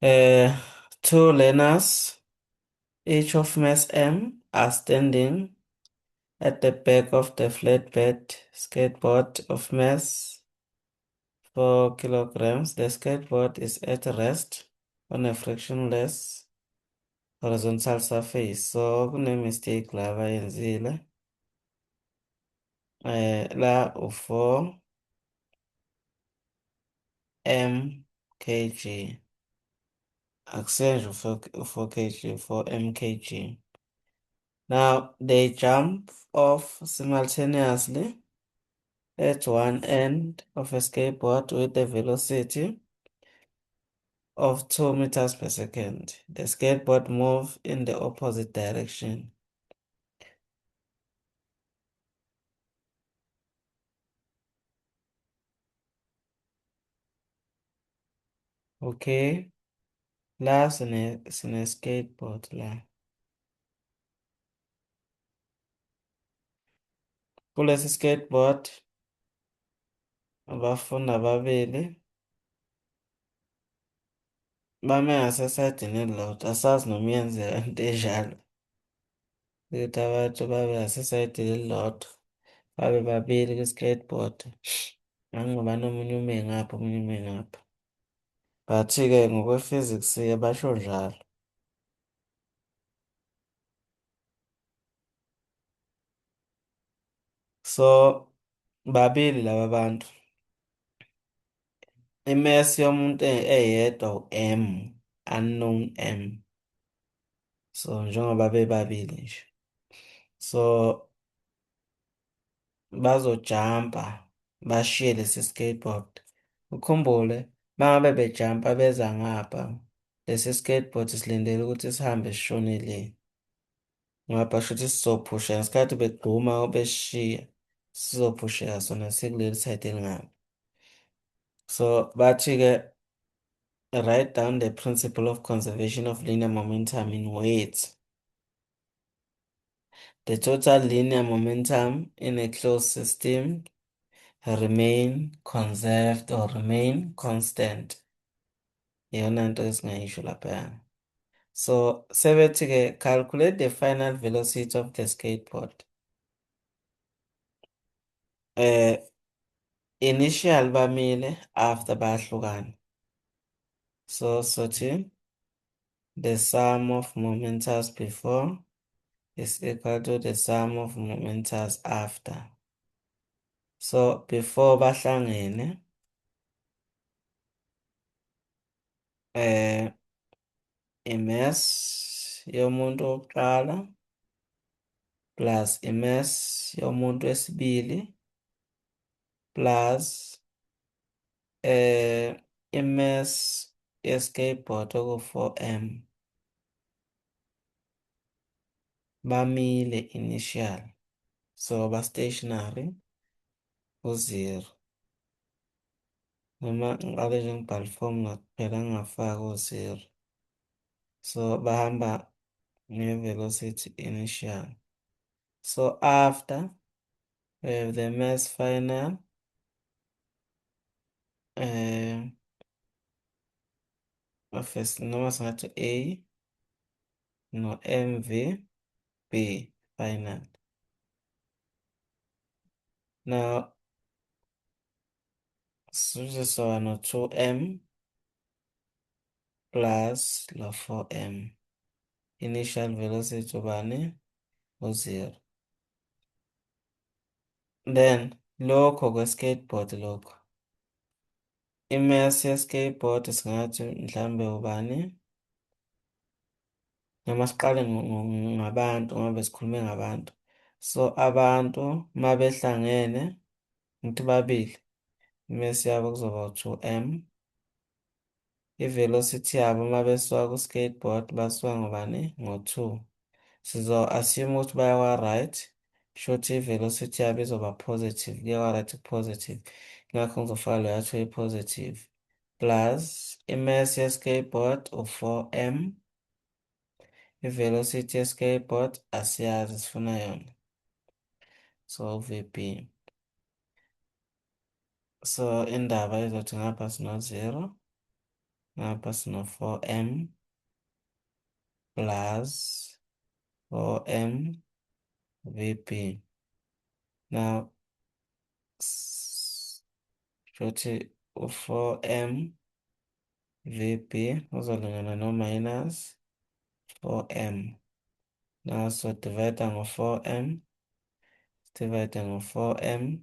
Uh, Two learners, each of mass M, are standing at the back of the flatbed skateboard of mass 4 kilograms. The skateboard is at rest on a frictionless horizontal surface. So, kune-mistake la abayenzile. La u-4 mkg. Akusenje u-4 kg, u-4 mkg. Now, they jump off simultaneously at one end of a skateboard with a velocity of 2 meters per second. The skateboard moves in the opposite direction. Okay, la sine skateboard la. Kulesi skateboard, abafundi ababili bame ngasesayidini elilodwa. Asazi noma iyenzeka into enjalo. Ukuthi abantu babe ngasesayidini elilodwa. Babe babili kwi-skateboard. Angiba nomunye ume ngapha, omunye ume ngapha. But-ke ngokwe-physics-ke basho njalo. So, babili laba bantu. I-mass yomuntu eyedwa u-m, unknown m. So, njengoba bebabili nje. So, bazojampa bashiye lesi skateboard. Ukhumbule, mangabe bejampa beza ngapha, lesi skateboard silindele ukuthi sihambe sishone le. Ngapha shuthi sizophusha ngesikhathi begquma beshiya, sizophusheka sona sikuleli side elingapha. So, bathi-ke, write down the principle of conservation of linear momentum in words. The total linear momentum in a closed system remain conserved or remain constant. Iyona nto esingayisho laphayana. So, sebethi-ke calculate the final velocity of the skateboard. Initial bamile after bayahlukana. So, sothi the sum of momentas before is equal to the sum of momentas after. So, before bahlangene, i-mass yomuntu wokuqala plus i-mass yomuntu wesibili plus i-mass ye-skateboard oku-4m bamile initial, so ba-stationary u-0. Noma ngiqale nje ngibhale i-formula kuphela ngingafaki u-0. So bahamba nge-velocity initial. So after we have the mass final first noma singathi A no MV B final. Now sizoswa no 2m plus lo 4m. Initial velocity ubani u-0. Then lokho kwe-skateboard lokho. I-mass ye-skateboard singathi mhlambe ubani? Noma siqale ngabantu ngoba sikhulume ngabantu. So abantu mabehlangene ngithi babili, i-mass yabo kuzoba u-2m. I-velocity yabo mabesuka ku-skateboard basuka ngobani? Ngo-2. Sizo-assume ukuthi baya kwa-right, shuthi i-velocity yabo izoba positive, kuya kwa-right positive. Ngakho ngizofaka lo yathi i-positive. Plus i-mass ye-skateboard u-4m. I-velocity ye-skateboard asiyazi, sifuna yona. So VP. So indaba izothi ngapha sino 0. ngapha sino 4m plus 4m VB. Now, shothi u-4m VB uzolingana no-minus 4m. Now, so divide ngo-4m, divide ngo-4m,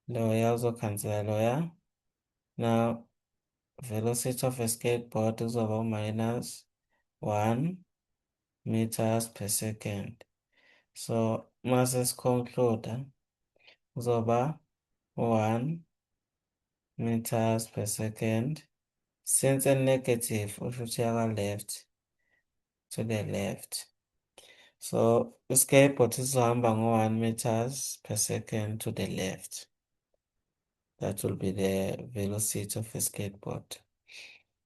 loya uzokhansela loya. Now, velocity of a skateboard uzoba minus 1 meters per second. So, mase siconclude uzoba 1 meters per second. Since a negative, ushuthi yaka-left to the left. So, skateboard izohamba ngo-1 meters per second to the left. That will be the velocity of a skateboard.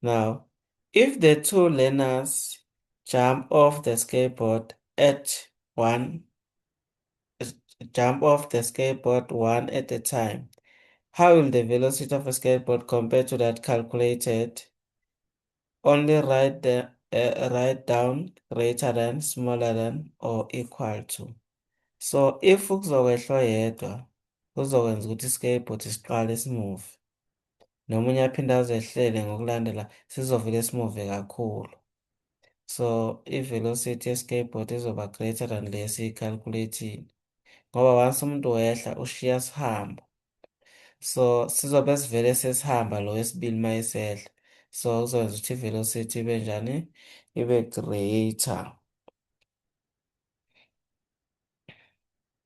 Now, if the two learners jump off the skateboard one at a time, how will the velocity of a skateboard compare to that calculated? Only write down greater than, smaller than, or equal to. So, if kuzokwehla oyedwa, kuzokwenza ukuthi i-skateboard siqale simove. Nomunye aphinde azehlele ngokulandela sizovele simuve kakhulu. So, i-velocity ye-skateboard izoba greater than le esiyi-calculate-ile. Ngoba once umuntu wehla ushiya sihamba. So, sizobe sivele sesihamba lo wesibili mayesehla. So, kuzokwenza ukuthi i-velocity ibe njani? Ibe greater.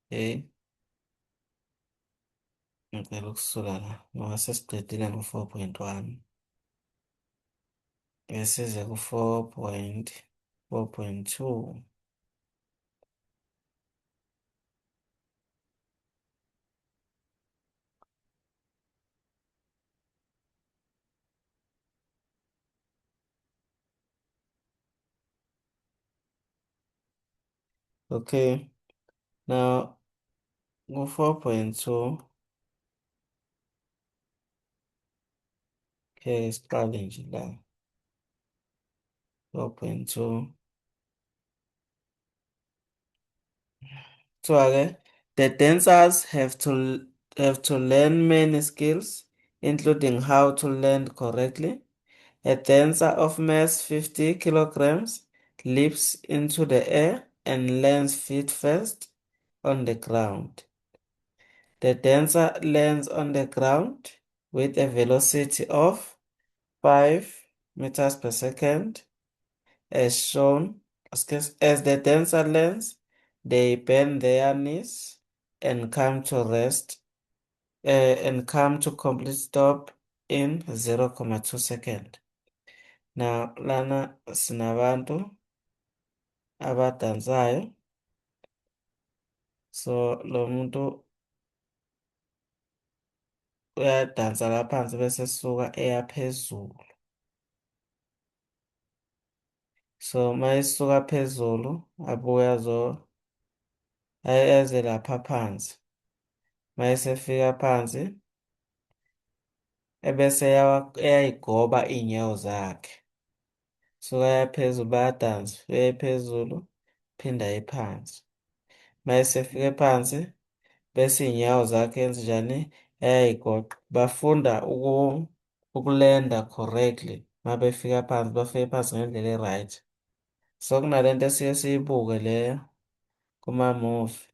Okay. Ngicela ukusula la ngoba sesiqedile ngo-4.1. Besize ku-4.2. Okay. Now, ku-4.2. Okay, siqale nje la. 4.2. So, the dancers have to learn many skills, including how to land correctly. A dancer of mass 50 kilograms leaps into the air and lands feet first on the ground. The dancer lands on the ground with a velocity of 5 meters per second, as shown. As the dancer lands, they bend their knees and come to rest and come to complete stop in 0.2 seconds. Now, lana sinabantu abadansayo. So, lo muntu uyadansa la phansi bese suka eya phezulu. So, mayisuka phezulu abuya eze lapha phansi. Mayesefika phansi ebese eyayigoba iy'nyawo zakhe. Suka aya phezulu bayadansa, uya phezulu phinda aye phansi. Mayesefike phansi bese iy'nyawo zakhe yenza njani? Eyayigoqa. Bafunda ukulenda correctly. Mabefika phansi bafike phansi ngendlela e-right. So kunalento esiye siyibuke leyo kuma-movie.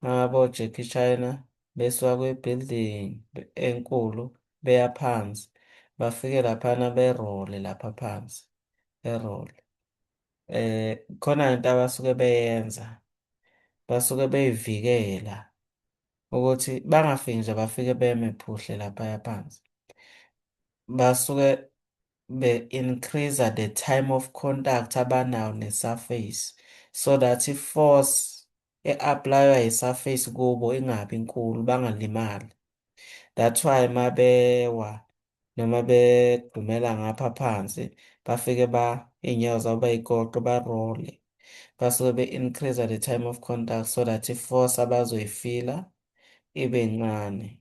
Ngabo Jackie China besuka kwi-building enkulu beya phansi. Bafike laphana berole lapha phansi. Berole. Khona into abasuke beyenza. Basuke beyivikela ukuthi bangafiki nje bafike beme phuhle laphaya phansi. Basuke be-increase the time of contact abanawo ne-surface so that i-force e-apply-wa yi-surface kubo ingabi inkulu bangalimali. That's why mabewa noma begqumela ngapha phansi bafike iy'nyawo zabo bayigoqe barole. Basuke be-increase the time of contact so that i-force abazoyifila ibe ncane.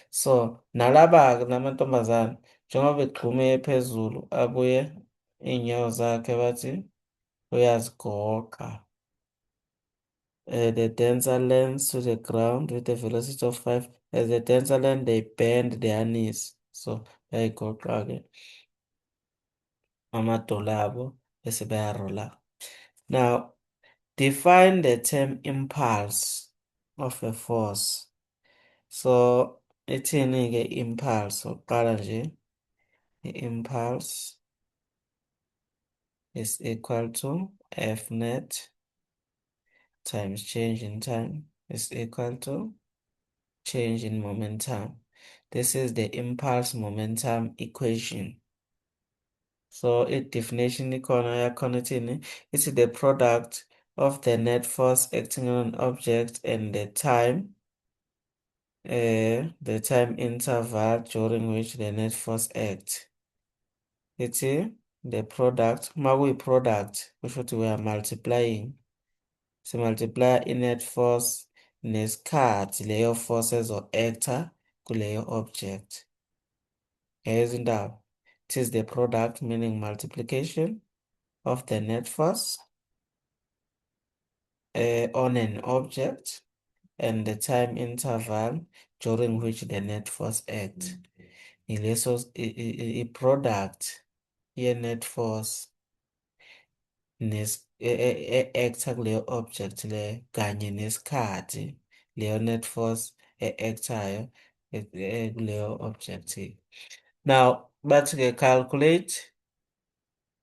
So, nalaba-ke namantombazane Njengoba egxume phezulu, abuye iy'nyawo zakhe bathi uyazigoqa. The dancer lands to the ground with a velocity of 5. As the dancer land, they bend their knees. So, bayayigoqa-ke amadolo abo bese bayarola. Now, define the term impulse of a force. So, ithini-ke impulse? Oqala nje, i-impulse is equal to F net times change in time is equal to change in momentum. This is the impulse momentum equation. So i-definition ikhona yakhona ithini? It's the product of the net force acting on an object and the time interval during which the net force acts. It's the product. Uma kuyi-product, kusho ukuthi we are multiplying. Simultiply i-net force nesikhathi leyo force ezo-acta kuleyo object. Indaba. It is the product, meaning multiplication of the net force on an object and the time interval during which the net force acts. Ileso i-product ye-net force acta kuleyo object le kanye nesikhathi leyo net force actayo kuleyo object. Now bathi-ke calculate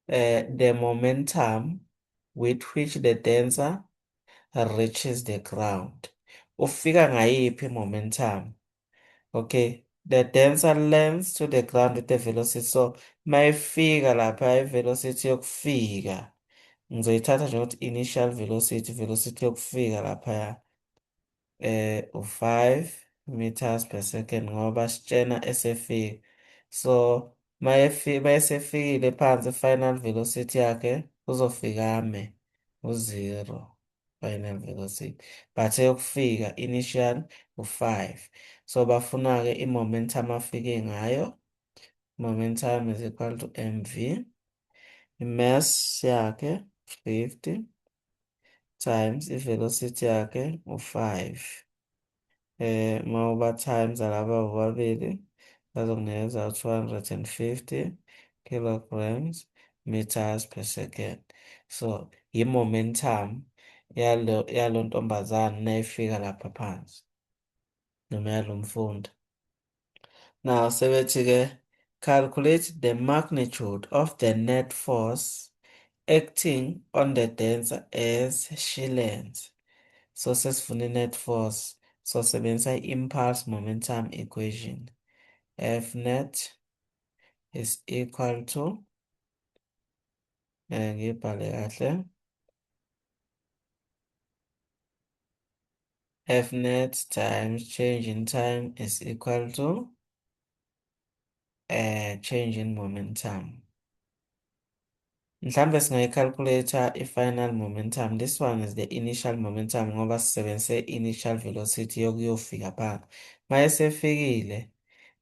the momentum with which the dancer reaches the ground. Ufika ngayiphi momentum? Okay, the dancer lands to the ground with the velocity. So mayifika lapha i-velocity yokufika ngizoyithatha njengokuthi initial velocity yokufika laphaya u-5 meters per second ngoba sitshena esefika. So mayesefikile phansi final velocity yakhe uzofika ame u-0 final velocity, but eyokufika initial u-5. So bafuna-ke i-momentum afike ngayo. Momentum is equal to mv. I-mass yakhe 50 times i-velocity yakhe u-5. Mawuba times alaba bobabili bazokunikeza 250 kilograms meters per second. So i-momentum yalo ntombazane nayifika lapha phansi noma yalo mfundi. Now sebethi-ke calculate the magnitude of the net force acting on the dancer as she lands. So sesifuna i-net force, so sebenzisa i-impulse momentum equation. F net is equal to ngibhale kahle, F net times change in time is equal to change in momentum. Mhlambe singayi-calculate i-final momentum. This one is the initial momentum ngoba sisebenzise initial velocity yokuyofika phansi. Mayesefikile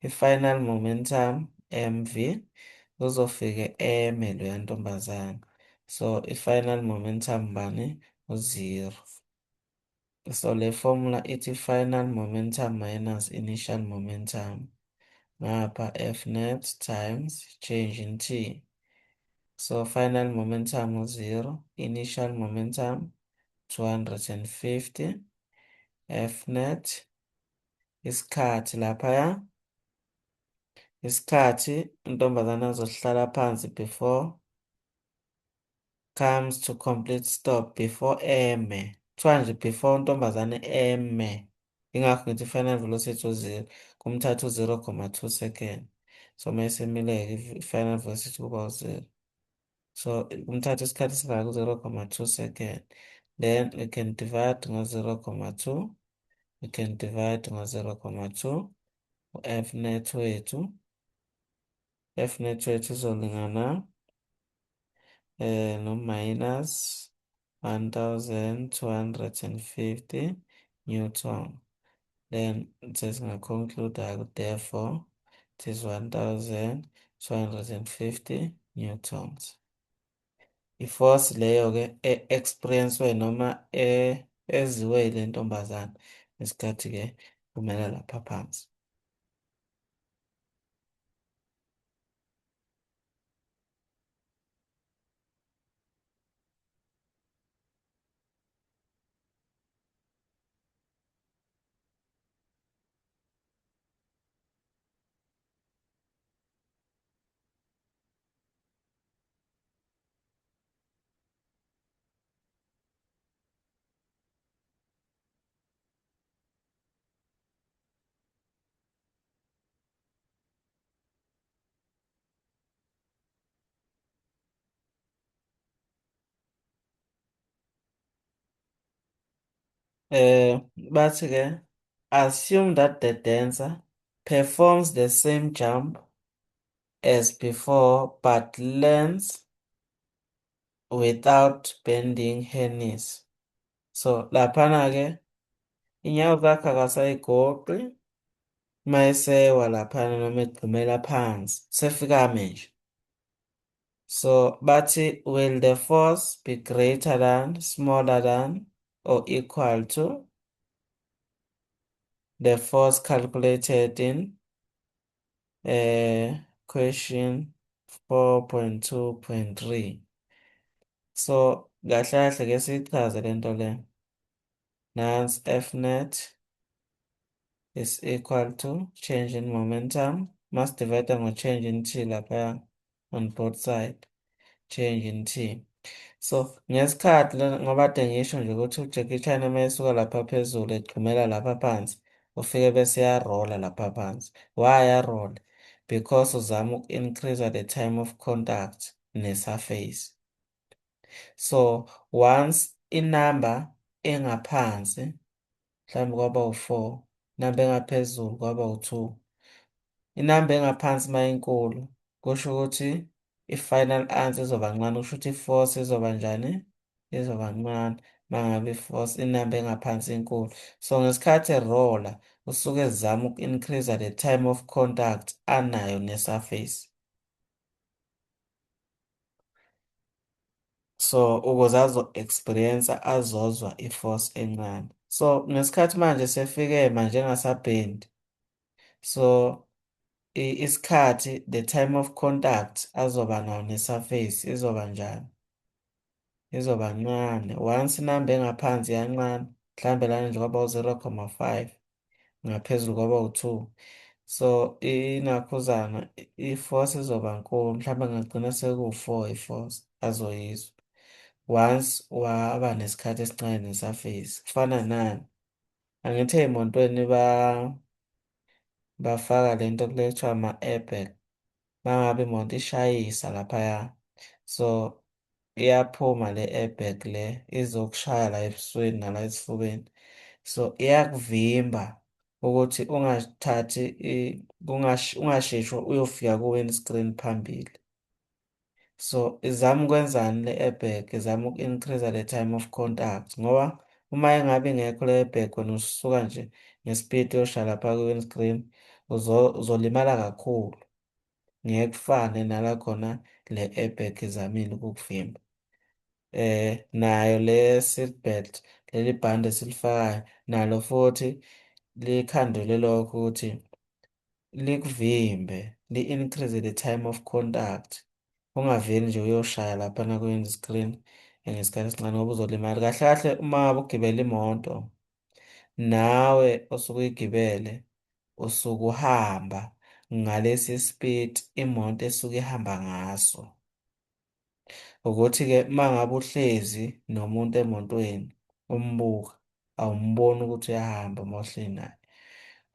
i-final momentum mv uzofike eme loya ntombazane. So i-final momentum bani u-0. So le formula ithi final momentum minus initial momentum. Ngapha F net times change in t. So final momentum u-0, initial momentum 250, F net, isikhathi laphaya, isikhathi intombazane azosihlala phansi before comes to complete stop, before eme. Kuthiwa nje before intombazane eme, ingakho ngithi final velocity u-0, kumthatha u-0,2 second. So mayisemile-ke i-final velocity kuba u-0. So kumthatha isikhathi esingaka u-0,2 second. Then we can divide ngo-0,2. We can divide ngo-0,2. U-F net wethu. F net wethu uzolingana no-minus 1250 Newton. Then sesingaconclude-ke therefore it is 1,250 newtons. I-force leyo-ke e-experiencwe noma eziwe ile ntombazane ngesikhathi-ke kumele lapha phansi. Bathi-ke, assume that the dancer performs the same jump as before but lands without bending her knees. So laphana-ke inyawo zakhe akasayigoqi mayesewa laphana noma egqumela phansi sefika ame nje. So bathi will the force be greater than, smaller than, or equal to the force calculated in question 4.2.3. So kahle kahle ke siyichaze lento le. Nansi F net is equal to change in momentum. Must divide ngo-change in T lapha on both side. Change in T. So ngesikhathi ngoba kade ngisho nje ukuthi uJackie Chan uma esuka lapha phezulu egqumela lapha phansi ufike bese yarola lapha phansi. Why yarola? Because uzama uku-increase the time of contact ne-surface. So once inamba engaphansi mhlawumbe kwaba u-4, inamba engaphezulu kwaba u-2. Inamba engaphansi mayinkulu kusho ukuthi i-final answer izoba ncane, kusho ukuthi i-force izoba njani? Izoba ncane mangabe i-force inamba engaphansi inkulu. So ngesikhathi erola usuke ezama uku-increase the time of contact anayo ne-surface. So ukuze azozwa i-force encane. So ngesikhathi manje sefike manje engasabhendi. So isikhathi, the time of contact azoba nayo ne-surface izoba njani? Izoba ncane. Once inamba engaphansi yancane, mhlambe lana nje kwaba u-0,5 ngaphezulu kwaba u-2. So inakhuzana i-force izoba nkulu, mhlawumbe ngagcina sekuwu-4 i-force azoyizwa. Once waba nesikhathi esincane ne-surface kufana nani? Angithi ey'motweni bafaka lento le ekuthiwa ama-airbag. Mangabe imoto ishayisa laphaya, so iyaphuma le-airbag le izokushaya la ebusweni nala esifubeni. So iyakuvimba ukuthi ungasheshi uyofika ku-windscreen phambili. So izama ukwenzani le-airbag? Izama uku-increase the time of contact ngoba uma engabe ingekho le-airbag wena usuka nje ngesipidi uyoshaya lapha kwi-windscreen uzolimala kakhulu. Ngeke kufane nala khona le-airbag izamile ukukuvimba. Nayo le seatbelt leli bhande esilifakayo nalo futhi likhandelwe lokho ukuthi likuvimbe li-increase the time of contact. Ungaveli nje uyoshaya laphana kwi-windscreen ngesikhathi esincane ngoba uzolimala. Kahle kahle uma ngabe ugibela imoto nawe osuke uyigibele usuke uhamba ngalesi speed imoto esuke ihamba ngaso. Ukuthi-ke uma ngabe uhlezi nomuntu emotweni umbuka awumboni ukuthi uyahamba uma uhleli naye.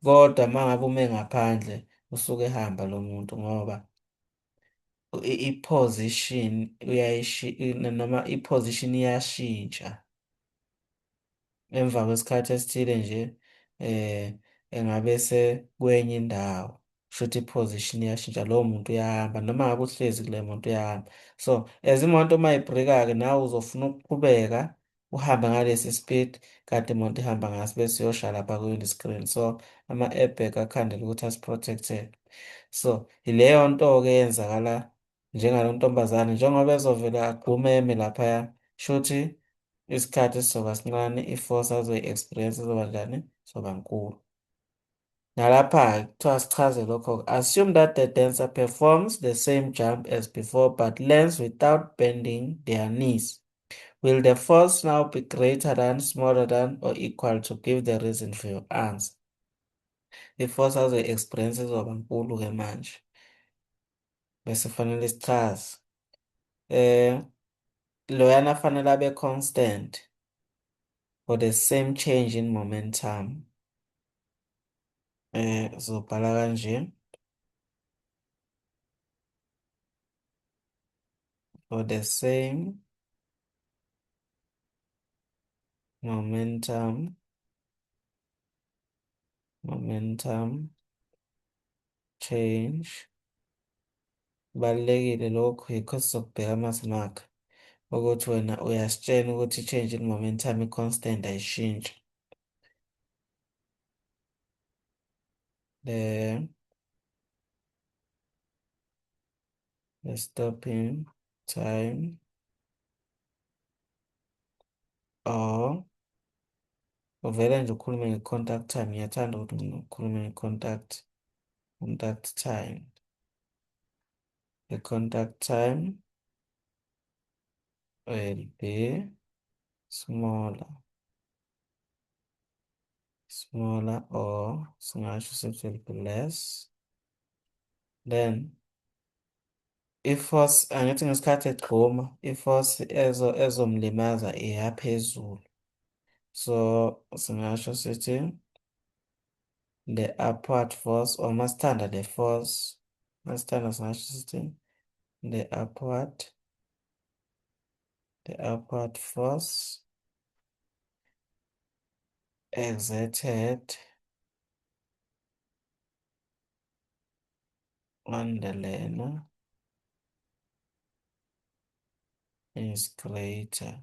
Kodwa uma ngabe ume ngaphandle usuke ehamba lo muntu ngoba i-position noma i-position iyashintsha emva kwesikhathi esithile nje engabe kwenye indawo. Kushuthi i-position iyashintsha lowo muntu uyahamba noma ngabe uhlezi kule moto uyahamba. So as imoto uma ibhreka-ke nawe uzofuna ukuqhubeka uhambe ngalesi speed kade imoto ihamba ngaso bese uyoshaya lapha kwi-windscreen. So ama-airbag akhandela ukuthi asi-protect-e So, ileyo nto-ke eyenzakala njengalo ntombazane njengoba ezovela agqumeme laphaya, shuthi isikhathi sizoba sincane, i-force azoyi-experience izoba njani? Izoba nkulu. Nalapha-ke kuthiwa sichaze lokho. Assume that the dancer performs the same jump as before but lands without bending their knees. Will the force now be greater than, smaller than, or equal to? Give the reason for your answer. I-force azoyi-experience izoba nkulu-ke manje. Bese fanele sichaze. Loyana fanele abe constant for the same change in momentum. Zobhala kanje. For the same momentum change. Kubalulekile lokhu yikho sizokubheka amasimaka ukuthi wena uyasitshela ukuthi i-change in momentum i-constant ayishintshi. The stopping time or uvele nje ukhulume nge-contact time. Ngiyathanda ukuthi ukhulume nge-contact time. The contact time will be smaller or singasho sithi will be less then i-force angithi ngesikhathi egxuma i-force ezomlimaza iyaphezulu. So singasho sithi the upward force or masithanda the force masithanda singasho sithi the upward force exerted on the learner is greater.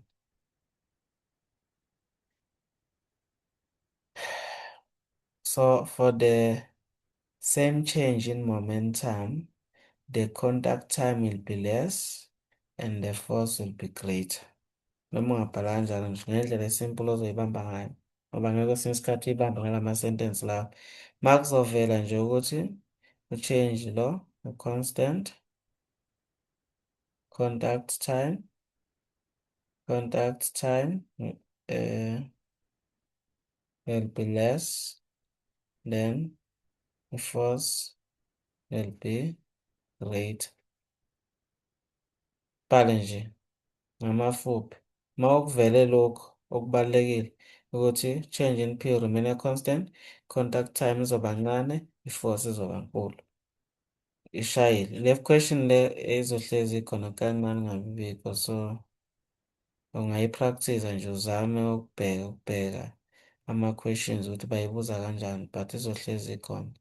So for the same change in momentum, the contact time will be less and the force will be greater. Noma ungabhala kanjalo nje ngendlela esimple ozoyibamba ngayo ngoba ngeke kwesinye isikhathi uyibambe ngalama-sentence lawo. Uma kuzovela nje ukuthi u-change lo u-constant contact time will be less then the force will be greater. Bhale nje ngamafuphi. Uma kuvele lokhu okubalulekile ukuthi change in P remain constant, contact time izoba ncane, i-force izoba nkulu. Ishayile. Le question le ezohlezi ikhona kancane ngabibiko, so ungayi-practice-a nje uzame ukubheka ama-questions ukuthi bayibuza kanjani but izohlezi ikhona.